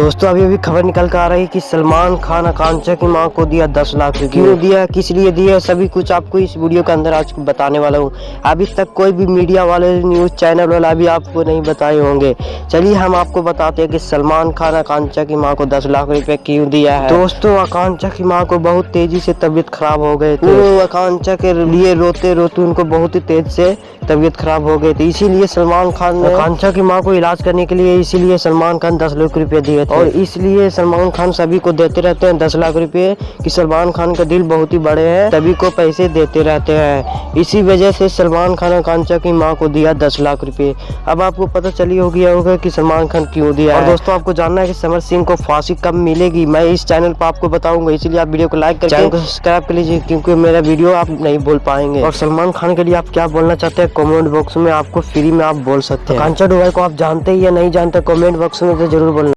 दोस्तों अभी अभी खबर निकल कर आ रही है कि सलमान खान आकांक्षा की मां को दिया 10 लाख रुपए। क्यों दिया, किस लिए दिया, सभी कुछ आपको इस वीडियो के अंदर आज बताने वाला हूं। अभी तक कोई भी मीडिया वाले, न्यूज चैनल वाला अभी आपको नहीं बताए होंगे। चलिए हम आपको बताते हैं कि सलमान खान आकांक्षा की मां को 10 लाख रुपए क्यों दिया है। दोस्तों आकांक्षा की मां को बहुत तेजी से तबीयत खराब हो गए थे। वो आकांक्षा के लिए रोते रोते उनको बहुत ही तेज से तबीयत खराब हो गई थी, इसीलिए सलमान खान ने आकांक्षा की मां को इलाज करने के लिए इसीलिए सलमान खान 10 लाख रुपए दिए थे। और इसलिए सलमान खान सभी को देते रहते हैं 10 लाख रुपए कि सलमान खान का दिल बहुत ही बड़े हैं, सभी को पैसे देते रहते हैं। इसी वजह से सलमान खान आकांक्षा की मां को दिया 10 लाख रुपए। अब आपको पता चली होगा कि सलमान खान क्यों दिया। और दोस्तों आपको जानना है कि समर सिंह को फांसी कब मिलेगी, मैं इस चैनल पर आपको बताऊंगा, इसीलिए आप वीडियो को लाइक करके चैनल को सब्सक्राइब कर लीजिए, क्योंकि मेरा वीडियो आप नहीं बोल पाएंगे। और सलमान खान के लिए आप क्या बोलना चाहते हैं कमेंट बॉक्स में आपको फ्री में आप बोल सकते हैं। आकांक्षा डुबे को आप जानते हैं या नहीं जानते, कमेंट बॉक्स में तो जरूर बोलना।